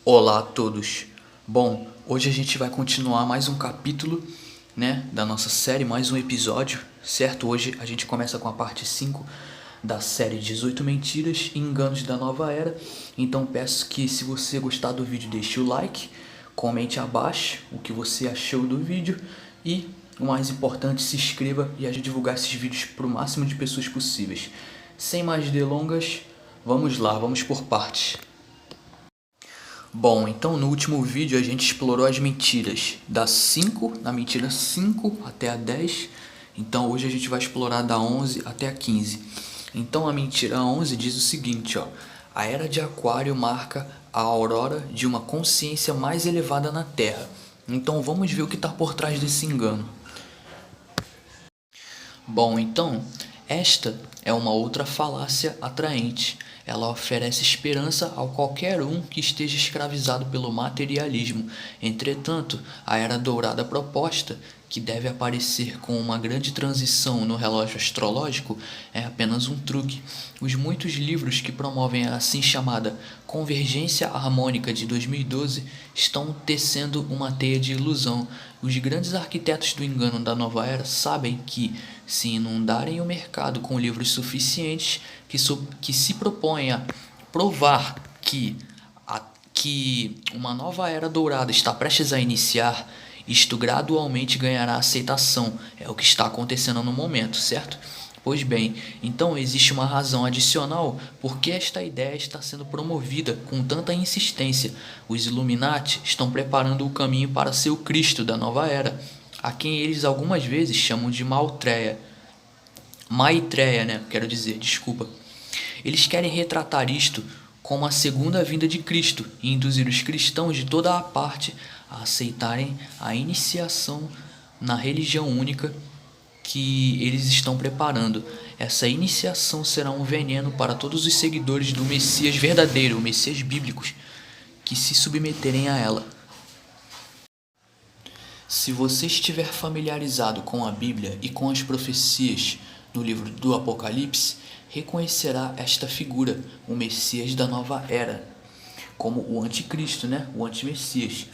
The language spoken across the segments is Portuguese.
Olá a todos. Bom, hoje a gente vai continuar mais um capítulo, né, da nossa série, mais um episódio, certo? Hoje a gente começa com a parte 5 da série 18 Mentiras e Enganos da Nova Era. Então peço que, se você gostar do vídeo, deixe o like, comente abaixo o que você achou do vídeo e, o mais importante, se inscreva e ajude a divulgar esses vídeos para o máximo de pessoas possíveis. Sem mais delongas, vamos lá, vamos por partes. Bom, então no último vídeo a gente explorou as mentiras da mentira 5 até a 10. Então hoje a gente vai explorar da 11 até a 15. Então a mentira 11 diz o seguinte, ó: a era de Aquário marca a aurora de uma consciência mais elevada na Terra. Então vamos ver o que está por trás desse engano. Bom, então, esta é uma outra falácia atraente. Ela oferece esperança a qualquer um que esteja escravizado pelo materialismo. Entretanto, a era dourada proposta, que deve aparecer com uma grande transição no relógio astrológico, é apenas um truque. Os muitos livros que promovem a assim chamada Convergência Harmônica de 2012 estão tecendo uma teia de ilusão. Os grandes arquitetos do engano da nova era sabem que, se inundarem o mercado com livros suficientes que se propõem a provar que uma nova era dourada está prestes a iniciar, isto gradualmente ganhará aceitação. É o que está acontecendo no momento, certo? Pois bem, então existe uma razão adicional por que esta ideia está sendo promovida com tanta insistência. Os Illuminati estão preparando o caminho para ser o Cristo da nova era, a quem eles algumas vezes chamam de Maitreya, né? Quero dizer, desculpa. Eles querem retratar isto como a segunda vinda de Cristo e induzir os cristãos de toda a parte a aceitarem a iniciação na religião única que eles estão preparando. Essa iniciação será um veneno para todos os seguidores do Messias verdadeiro, o Messias bíblicos, que se submeterem a ela. Se você estiver familiarizado com a Bíblia e com as profecias no livro do Apocalipse, reconhecerá esta figura, o Messias da nova era, como o anticristo, né? O antimessias,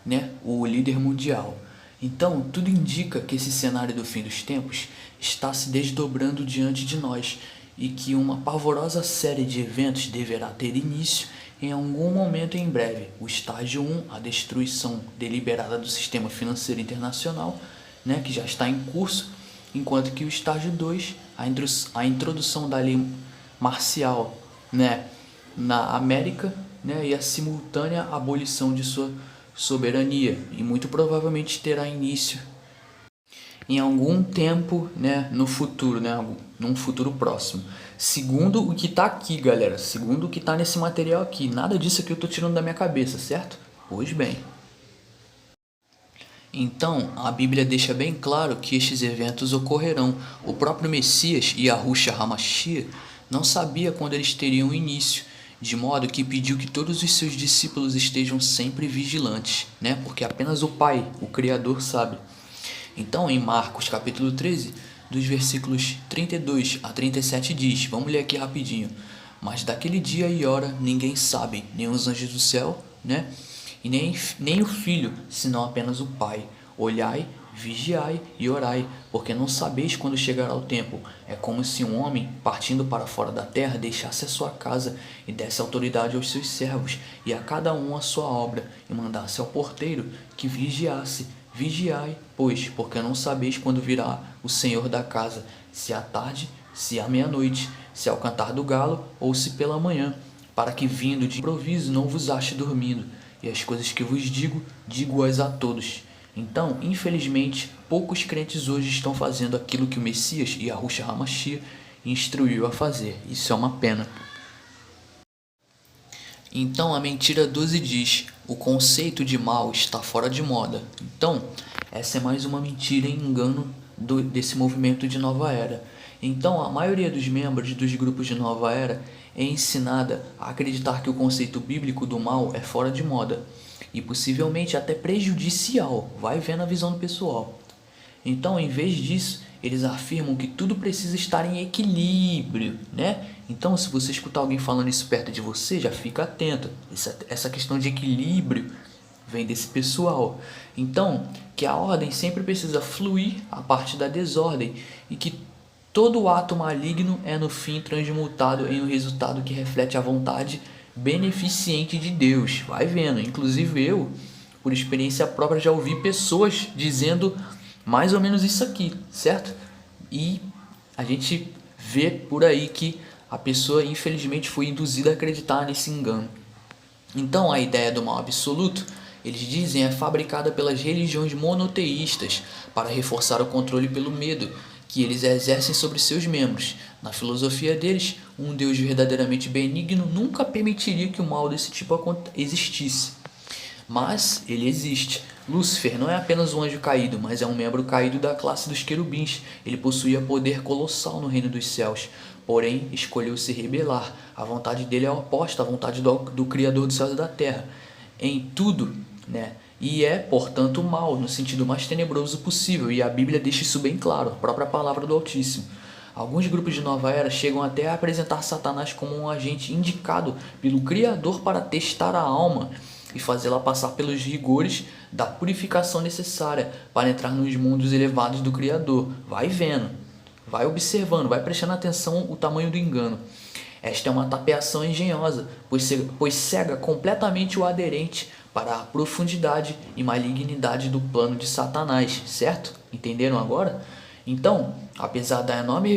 né? O líder mundial. Então, tudo indica que esse cenário do fim dos tempos está se desdobrando diante de nós e que uma pavorosa série de eventos deverá ter início em algum momento em breve. O estágio 1, a destruição deliberada do sistema financeiro internacional, né, que já está em curso, enquanto que o estágio 2, a introdução da lei marcial, né, na América, né, e a simultânea abolição de sua soberania, e muito provavelmente terá início em algum tempo, né, no futuro, né, num futuro próximo. Segundo o que está aqui, galera, segundo o que está nesse material aqui, nada disso aqui eu estou tirando da minha cabeça, certo? Pois bem. Então, a Bíblia deixa bem claro que estes eventos ocorrerão. O próprio Messias, Yahushua HaMashiach, não sabia quando eles teriam início, de modo que pediu que todos os seus discípulos estejam sempre vigilantes, né? Porque apenas o Pai, o Criador, sabe. Então, em Marcos capítulo 13, dos versículos 32 a 37 diz, vamos ler aqui rapidinho: mas daquele dia e hora ninguém sabe, nem os anjos do céu, né? E nem o Filho, senão apenas o Pai. Olhai, vigiai e orai, porque não sabeis quando chegará o tempo. É como se um homem, partindo para fora da terra, deixasse a sua casa e desse autoridade aos seus servos, e a cada um a sua obra, e mandasse ao porteiro que vigiasse. Vigiai, pois, porque não sabeis quando virá o Senhor da casa, se à tarde, se à meia-noite, se ao cantar do galo, ou se pela manhã, para que vindo de improviso não vos ache dormindo. E as coisas que vos digo, digo-as a todos. Então, infelizmente, poucos crentes hoje estão fazendo aquilo que o Messias, Yahushua HaMashiach, instruiu a fazer. Isso é uma pena. Então, a mentira 12 diz: o conceito de mal está fora de moda. Então, essa é mais uma mentira e engano desse movimento de nova era. Então, a maioria dos membros dos grupos de nova era é ensinada a acreditar que o conceito bíblico do mal é fora de moda e possivelmente até prejudicial, vai vendo a visão do pessoal. Então, em vez disso, eles afirmam que tudo precisa estar em equilíbrio, né? Então, se você escutar alguém falando isso perto de você, já fica atento. Essa questão de equilíbrio vem desse pessoal. Então, que a ordem sempre precisa fluir a partir da desordem e que todo ato maligno é no fim transmutado em um resultado que reflete a vontade beneficente de Deus. Vai vendo. Inclusive eu, por experiência própria, já ouvi pessoas dizendo mais ou menos isso aqui, certo? E a gente vê por aí que a pessoa infelizmente foi induzida a acreditar nesse engano. Então a ideia do mal absoluto, eles dizem, é fabricada pelas religiões monoteístas para reforçar o controle pelo medo que eles exercem sobre seus membros. Na filosofia deles, um Deus verdadeiramente benigno nunca permitiria que o mal desse tipo existisse. Mas ele existe. Lúcifer não é apenas um anjo caído, mas é um membro caído da classe dos querubins. Ele possuía poder colossal no reino dos céus, porém escolheu se rebelar. A vontade dele é oposta à vontade do Criador dos céus e da terra. Em tudo, né? E é, portanto, mal, no sentido mais tenebroso possível, e a Bíblia deixa isso bem claro, a própria palavra do Altíssimo. Alguns grupos de Nova Era chegam até a apresentar Satanás como um agente indicado pelo Criador para testar a alma e fazê-la passar pelos rigores da purificação necessária para entrar nos mundos elevados do Criador. Vai vendo, vai observando, vai prestando atenção o tamanho do engano. Esta é uma tapeação engenhosa, pois cega completamente o aderente para a profundidade e malignidade do plano de Satanás, certo? Entenderam agora? Então, apesar da enorme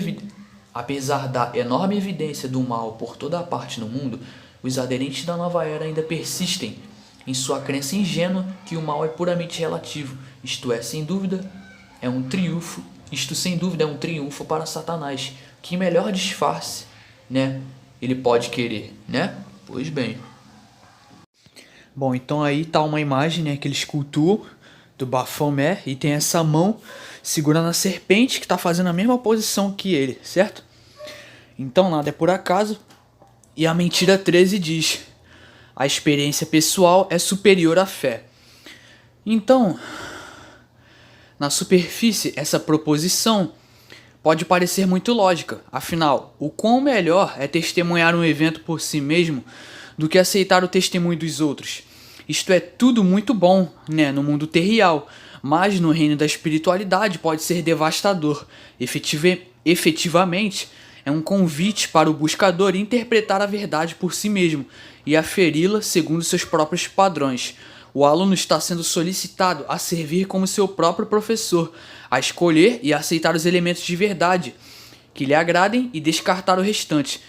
evidência do mal por toda a parte no mundo, os aderentes da Nova Era ainda persistem em sua crença ingênua que o mal é puramente relativo, isto sem dúvida é um triunfo para Satanás. Que melhor disfarce, né, ele pode querer, né? Pois bem. Bom, então aí tá uma imagem, né, que eles cultuam do Baphomet e tem essa mão segurando a serpente que está fazendo a mesma posição que ele, certo? Então nada é por acaso. E a mentira 13 diz: a experiência pessoal é superior à fé. Então, na superfície, essa proposição pode parecer muito lógica. Afinal, o quão melhor é testemunhar um evento por si mesmo do que aceitar o testemunho dos outros? Isto é tudo muito bom, né, no mundo terreal, mas no reino da espiritualidade pode ser devastador. Efetivamente, é um convite para o buscador interpretar a verdade por si mesmo e aferi-la segundo seus próprios padrões. O aluno está sendo solicitado a servir como seu próprio professor, a escolher e aceitar os elementos de verdade que lhe agradem e descartar o restante,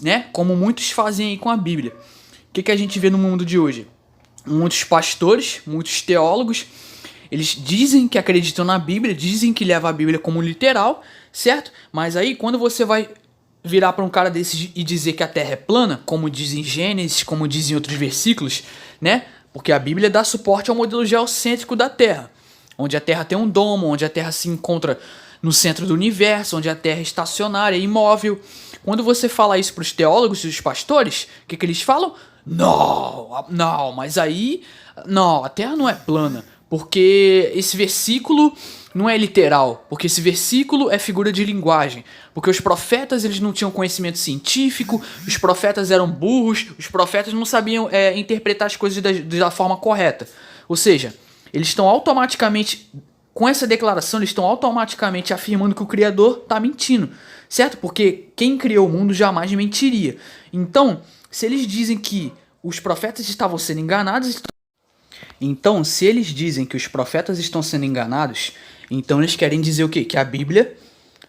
né? Como muitos fazem aí com a Bíblia. O que a gente vê no mundo de hoje? Muitos pastores, muitos teólogos, eles dizem que acreditam na Bíblia, dizem que levam a Bíblia como literal, certo? Mas aí quando você vai virar para um cara desse e dizer que a Terra é plana, como diz em Gênesis, como diz em outros versículos, né? Porque a Bíblia dá suporte ao modelo geocêntrico da Terra, onde a Terra tem um domo, onde a Terra se encontra no centro do universo, onde a Terra é estacionária, é imóvel. Quando você fala isso para os teólogos e os pastores, o que eles falam? Não, mas aí, não, a Terra não é plana, porque esse versículo não é literal, porque esse versículo é figura de linguagem, porque os profetas eles não tinham conhecimento científico, os profetas eram burros, os profetas não sabiam interpretar as coisas da forma correta. Ou seja, eles estão automaticamente, com essa declaração, eles estão automaticamente afirmando que o Criador está mentindo, certo? Porque quem criou o mundo jamais mentiria. Então, se eles dizem que os profetas estavam sendo enganados, então eles querem dizer o quê? Que a Bíblia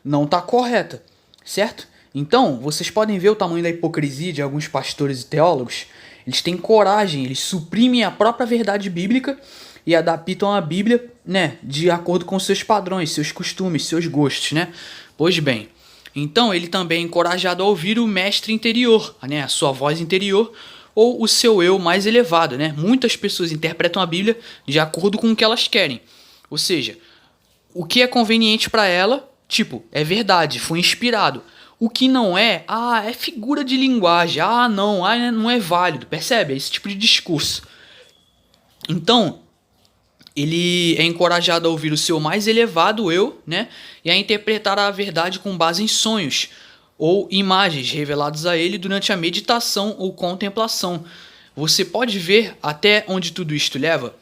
não está correta, certo? Então, vocês podem ver o tamanho da hipocrisia de alguns pastores e teólogos. Eles têm coragem, eles suprimem a própria verdade bíblica e adaptam a Bíblia, né, de acordo com seus padrões, seus costumes, seus gostos, né? Pois bem, então ele também é encorajado a ouvir o mestre interior, né, a sua voz interior, ou o seu eu mais elevado, né? Muitas pessoas interpretam a Bíblia de acordo com o que elas querem. Ou seja, o que é conveniente para ela, tipo, é verdade, foi inspirado. O que não é, é figura de linguagem, não é válido, percebe? É esse tipo de discurso. Então, ele é encorajado a ouvir o seu mais elevado eu, né, e a interpretar a verdade com base em sonhos ou imagens revelados a ele durante a meditação ou contemplação. Você pode ver até onde tudo isto leva?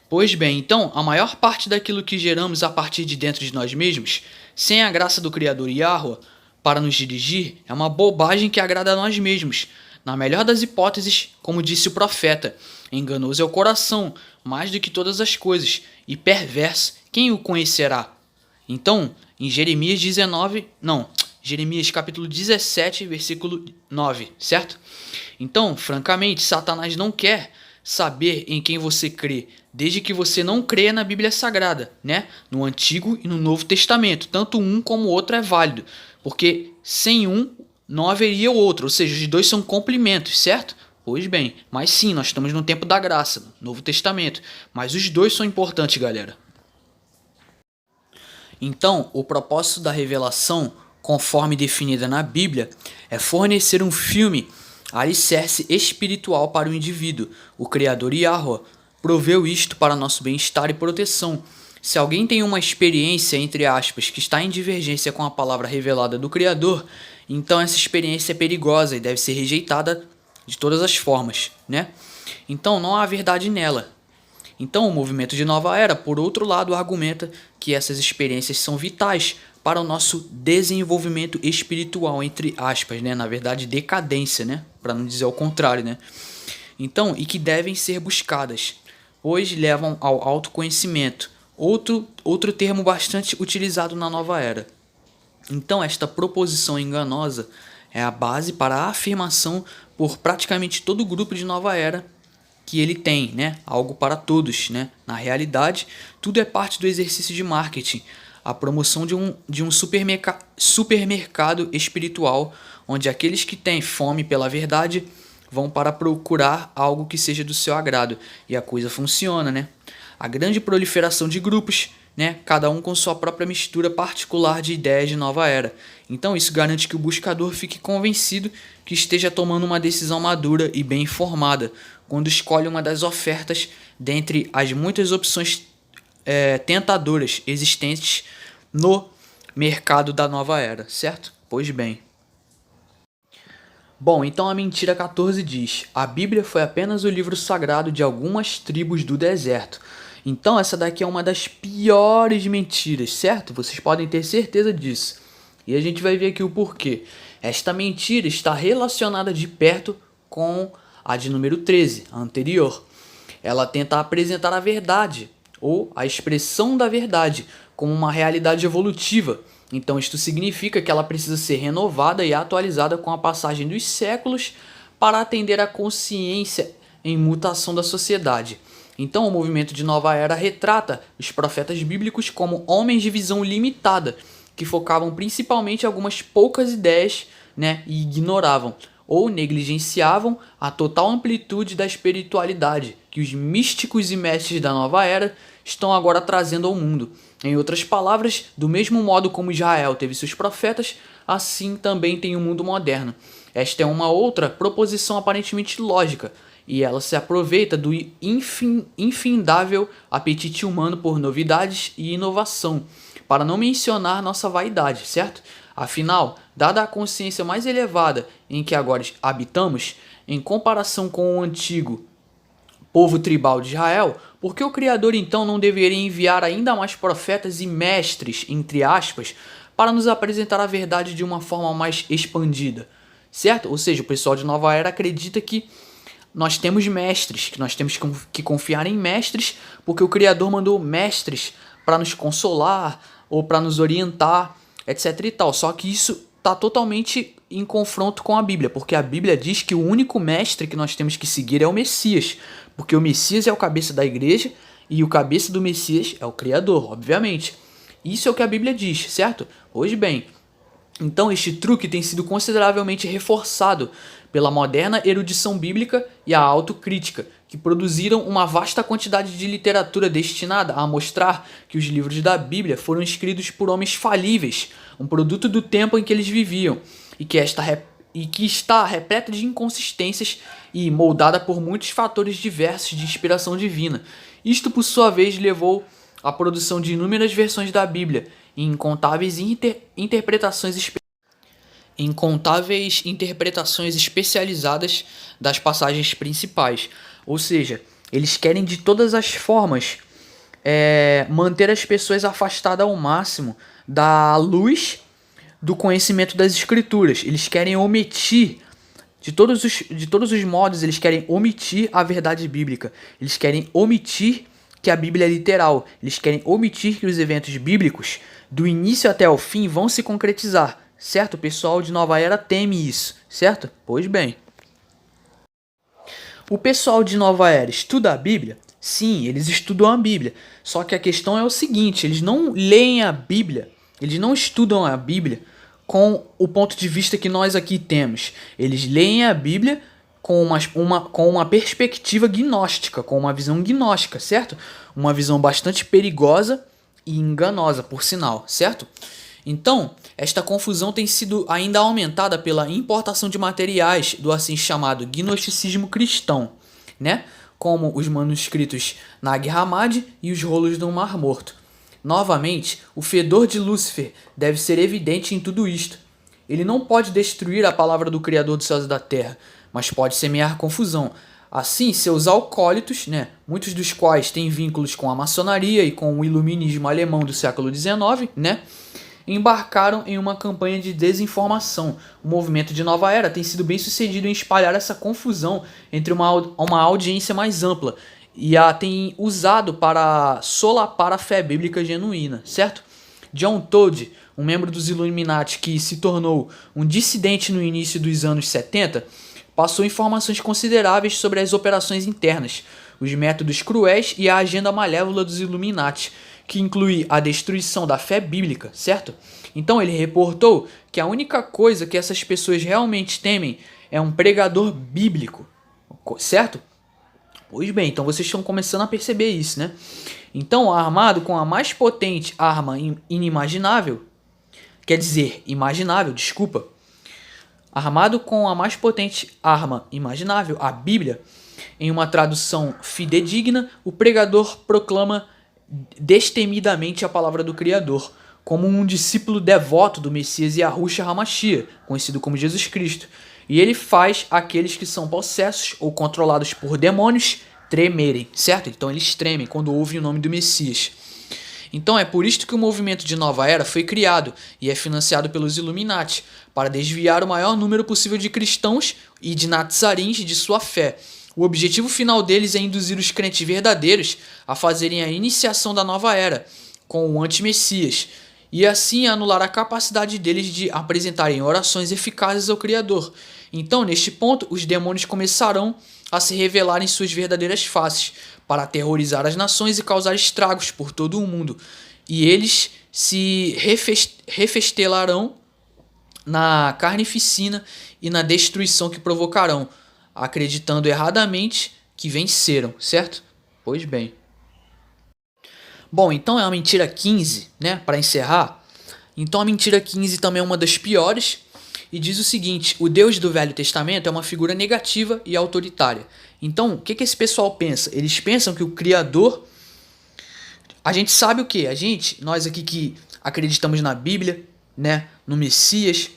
Pois bem, então, a maior parte daquilo que geramos a partir de dentro de nós mesmos, sem a graça do Criador Yahweh para nos dirigir, é uma bobagem que agrada a nós mesmos. Na melhor das hipóteses, como disse o profeta, enganoso é o coração, mais do que todas as coisas, e perverso, quem o conhecerá? Então, em Jeremias capítulo 17, versículo 9, certo? Então, francamente, Satanás não quer saber em quem você crê, desde que você não crê na Bíblia Sagrada, né? No Antigo e no Novo Testamento. Tanto um como o outro é válido, porque sem um não haveria o outro, ou seja, os dois são complementos, certo? Pois bem, mas sim, nós estamos no tempo da graça, no Novo Testamento, mas os dois são importantes, galera. Então, o propósito da revelação, conforme definida na Bíblia, é fornecer um filme alicerce espiritual para o indivíduo. O Criador Yahweh proveu isto para nosso bem-estar e proteção. Se alguém tem uma experiência, entre aspas, que está em divergência com a palavra revelada do Criador, então essa experiência é perigosa e deve ser rejeitada de todas as formas, né? Então não há verdade nela. Então o movimento de Nova Era, por outro lado, argumenta que essas experiências são vitais para o nosso desenvolvimento espiritual, entre aspas, né? Na verdade, decadência, né? Para não dizer o contrário, né? Então, e que devem ser buscadas, pois levam ao autoconhecimento, outro termo bastante utilizado na Nova Era. Então, esta proposição enganosa é a base para a afirmação por praticamente todo o grupo de Nova Era que ele tem, né? Algo para todos, né? Na realidade, tudo é parte do exercício de marketing, a promoção de um supermercado espiritual, onde aqueles que têm fome pela verdade vão para procurar algo que seja do seu agrado, e a coisa funciona, né? A grande proliferação de grupos, né? Cada um com sua própria mistura particular de ideias de Nova Era. Então isso garante que o buscador fique convencido que esteja tomando uma decisão madura e bem informada, quando escolhe uma das ofertas dentre as muitas opções tentadoras existentes no mercado da Nova Era, certo? Pois bem. Bom, então a mentira 14 diz: a Bíblia foi apenas o livro sagrado de algumas tribos do deserto. Então essa daqui é uma das piores mentiras, certo? Vocês podem ter certeza disso. E a gente vai ver aqui o porquê. Esta mentira está relacionada de perto com a de número 13, a anterior. Ela tenta apresentar a verdade, ou a expressão da verdade, como uma realidade evolutiva. Então isto significa que ela precisa ser renovada e atualizada com a passagem dos séculos para atender à consciência em mutação da sociedade. Então o movimento de Nova Era retrata os profetas bíblicos como homens de visão limitada, que focavam principalmente em algumas poucas ideias, né, e ignoravam ou negligenciavam a total amplitude da espiritualidade que os místicos e mestres da Nova Era estão agora trazendo ao mundo. Em outras palavras, do mesmo modo como Israel teve seus profetas, assim também tem o mundo moderno. Esta é uma outra proposição aparentemente lógica, e ela se aproveita do infindável apetite humano por novidades e inovação, para não mencionar nossa vaidade, certo? Afinal, dada a consciência mais elevada em que agora habitamos, em comparação com o antigo povo tribal de Israel, por que o Criador então não deveria enviar ainda mais profetas e mestres, entre aspas, para nos apresentar a verdade de uma forma mais expandida? Certo? Ou seja, o pessoal de Nova Era acredita que nós temos mestres, que nós temos que confiar em mestres, porque o Criador mandou mestres para nos consolar ou para nos orientar, etc e tal. Só que isso está totalmente em confronto com a Bíblia, porque a Bíblia diz que o único mestre que nós temos que seguir é o Messias, porque o Messias é o cabeça da igreja e o cabeça do Messias é o Criador, obviamente. Isso é o que a Bíblia diz, certo? Pois bem, então este truque tem sido consideravelmente reforçado pela moderna erudição bíblica e a autocrítica, que produziram uma vasta quantidade de literatura destinada a mostrar que os livros da Bíblia foram escritos por homens falíveis, um produto do tempo em que eles viviam, e que está repleta de inconsistências e moldada por muitos fatores diversos de inspiração divina. Isto, por sua vez, levou à produção de inúmeras versões da Bíblia e incontáveis interpretações especializadas das passagens principais. Ou seja, eles querem de todas as formas manter as pessoas afastadas ao máximo da luz do conhecimento das Escrituras. Eles querem omitir, de todos os modos, eles querem omitir a verdade bíblica. Eles querem omitir que a Bíblia é literal. Eles querem omitir que os eventos bíblicos, do início até o fim, vão se concretizar. Certo? O pessoal de Nova Era teme isso. Certo? Pois bem. O pessoal de Nova Era estuda a Bíblia? Sim, eles estudam a Bíblia. Só que a questão é o seguinte, eles não leem a Bíblia, eles não estudam a Bíblia com o ponto de vista que nós aqui temos. Eles leem a Bíblia com uma perspectiva gnóstica, com uma visão gnóstica, certo? Uma visão bastante perigosa e enganosa, por sinal, certo? Então, esta confusão tem sido ainda aumentada pela importação de materiais do assim chamado gnosticismo cristão, né? Como os manuscritos Nag Hammadi e os rolos do Mar Morto. Novamente, o fedor de Lúcifer deve ser evidente em tudo isto. Ele não pode destruir a palavra do Criador dos céus e da terra, mas pode semear confusão. Assim, seus alcoólitos, né, muitos dos quais têm vínculos com a maçonaria e com o iluminismo alemão do século XIX, né, embarcaram em uma campanha de desinformação. O movimento de Nova Era tem sido bem sucedido em espalhar essa confusão entre uma audiência mais ampla e a tem usado para solapar a fé bíblica genuína, certo? John Todd, um membro dos Illuminati que se tornou um dissidente no início dos anos 70, passou informações consideráveis sobre as operações internas, os métodos cruéis e a agenda malévola dos Illuminati, que inclui a destruição da fé bíblica, certo? Então ele reportou que a única coisa que essas pessoas realmente temem é um pregador bíblico, certo? Pois bem, então vocês estão começando a perceber isso, né? Então, armado com a mais potente arma inimaginável, quer dizer, imaginável, desculpa, armado com a mais potente arma imaginável, a Bíblia, em uma tradução fidedigna, o pregador proclama destemidamente a palavra do Criador, como um discípulo devoto do Messias Yahushua HaMashiach, conhecido como Jesus Cristo. E ele faz aqueles que são possessos ou controlados por demônios tremerem, certo? Então eles tremem quando ouvem o nome do Messias. Então é por isto que o movimento de Nova Era foi criado e é financiado pelos Illuminati, para desviar o maior número possível de cristãos e de nazarins de sua fé. O objetivo final deles é induzir os crentes verdadeiros a fazerem a iniciação da Nova Era com o anti-Messias, e assim anular a capacidade deles de apresentarem orações eficazes ao Criador. Então, neste ponto, os demônios começarão a se revelar em suas verdadeiras faces, para aterrorizar as nações e causar estragos por todo o mundo. E eles se refestelarão na carnificina e na destruição que provocarão, acreditando erradamente que venceram, certo? Pois bem. Bom, então é a mentira 15, né, para encerrar. Então a mentira 15 também é uma das piores e diz o seguinte: o Deus do Velho Testamento é uma figura negativa e autoritária. Então, o que esse pessoal pensa? Eles pensam que o Criador... A gente sabe o quê? Nós aqui que acreditamos na Bíblia, né, no Messias,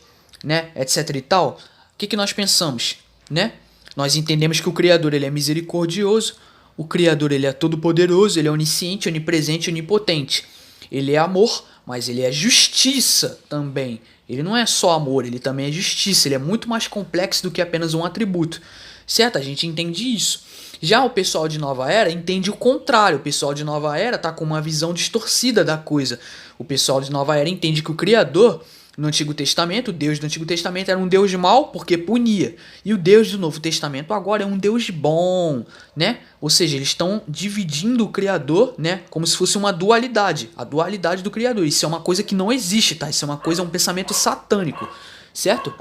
né, etc e tal, o que nós pensamos, né? Nós entendemos que o Criador ele é misericordioso, o Criador ele é todo-poderoso, ele é onisciente, onipresente, onipotente. Ele é amor, mas ele é justiça também. Ele não é só amor, ele também é justiça. Ele é muito mais complexo do que apenas um atributo. Certo? A gente entende isso. Já o pessoal de Nova Era entende o contrário. O pessoal de Nova Era está com uma visão distorcida da coisa. O pessoal de Nova Era entende que o Criador, no Antigo Testamento, o Deus do Antigo Testamento era um Deus mau porque punia. E o Deus do Novo Testamento agora é um Deus bom, né? Ou seja, eles estão dividindo o Criador, né? Como se fosse uma dualidade. A dualidade do Criador. Isso é uma coisa que não existe, tá? Isso é um pensamento satânico, certo?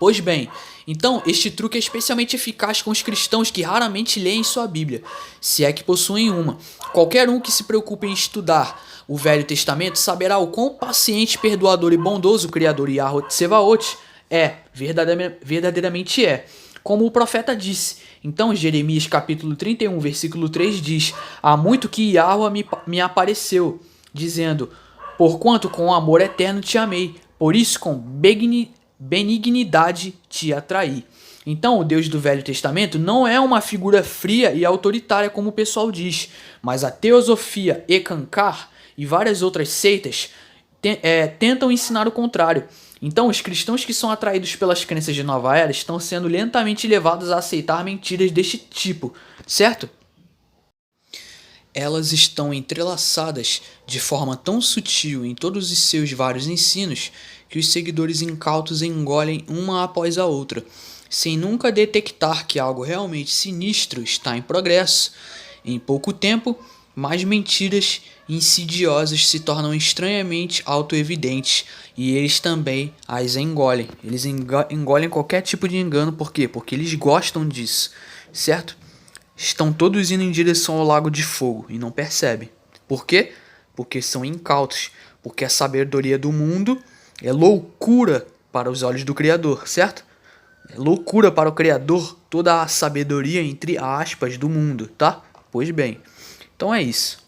Pois bem, então este truque é especialmente eficaz com os cristãos que raramente leem sua Bíblia, se é que possuem uma. Qualquer um que se preocupe em estudar o Velho Testamento saberá o quão paciente, perdoador e bondoso o Criador Yahweh Tsevaot é, verdadeiramente é. Como o profeta disse, Então, Jeremias capítulo 31, versículo 3 diz: Há muito que Yahweh me apareceu, dizendo: Porquanto com amor eterno te amei, por isso com benignidade te atraí. Então, o Deus do Velho Testamento não é uma figura fria e autoritária como o pessoal diz, mas a teosofia Ekankar e várias outras seitas tentam ensinar o contrário. Então, os cristãos que são atraídos pelas crenças de Nova Era estão sendo lentamente levados a aceitar mentiras deste tipo, certo? Elas estão entrelaçadas de forma tão sutil em todos os seus vários ensinos que os seguidores incautos engolem uma após a outra, sem nunca detectar que algo realmente sinistro está em progresso. Em pouco tempo, mais mentiras insidiosas se tornam estranhamente autoevidentes e eles também as engolem. Eles engolem qualquer tipo de engano, por quê? Porque eles gostam disso, certo? Estão todos indo em direção ao lago de fogo e não percebem. Por quê? Porque são incautos, porque a sabedoria do mundo é loucura para os olhos do Criador, certo? É loucura para o Criador toda a sabedoria, entre aspas, do mundo, tá? Pois bem, então é isso.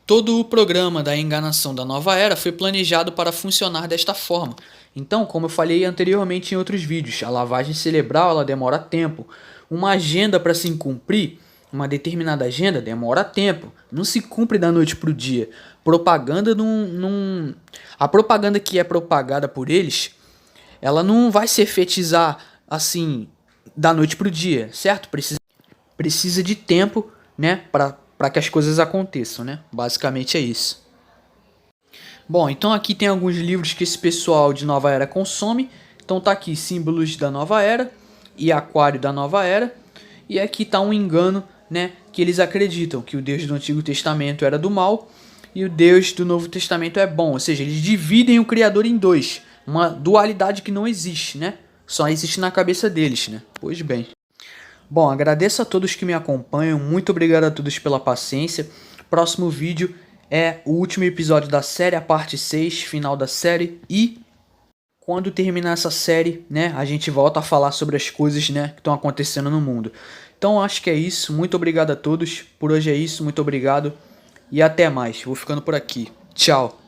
Todo o programa da enganação da nova era foi planejado para funcionar desta forma. Então, como eu falei anteriormente em outros vídeos, a lavagem cerebral ela demora tempo. Uma agenda para se cumprir, uma determinada agenda demora tempo. Não se cumpre da noite para o dia. Propaganda A propaganda que é propagada por eles, ela não vai se efetizar assim da noite para o dia, certo? Precisa de tempo, né, para que as coisas aconteçam, né? Basicamente é isso. Bom, então aqui tem alguns livros que esse pessoal de Nova Era consome. Então tá aqui Símbolos da Nova Era e Aquário da Nova Era. E aqui tá um engano, né, que eles acreditam que o Deus do Antigo Testamento era do mal e o Deus do Novo Testamento é bom. Ou seja, eles dividem o Criador em dois. Uma dualidade que não existe, né? Só existe na cabeça deles, né? Pois bem. Bom, agradeço a todos que me acompanham, muito obrigado a todos pela paciência. Próximo vídeo é o último episódio da série, a parte 6, final da série. E quando terminar essa série, né, a gente volta a falar sobre as coisas, né, que estão acontecendo no mundo. Então acho que é isso, muito obrigado a todos. Por hoje é isso, muito obrigado e até mais. Vou ficando por aqui. Tchau.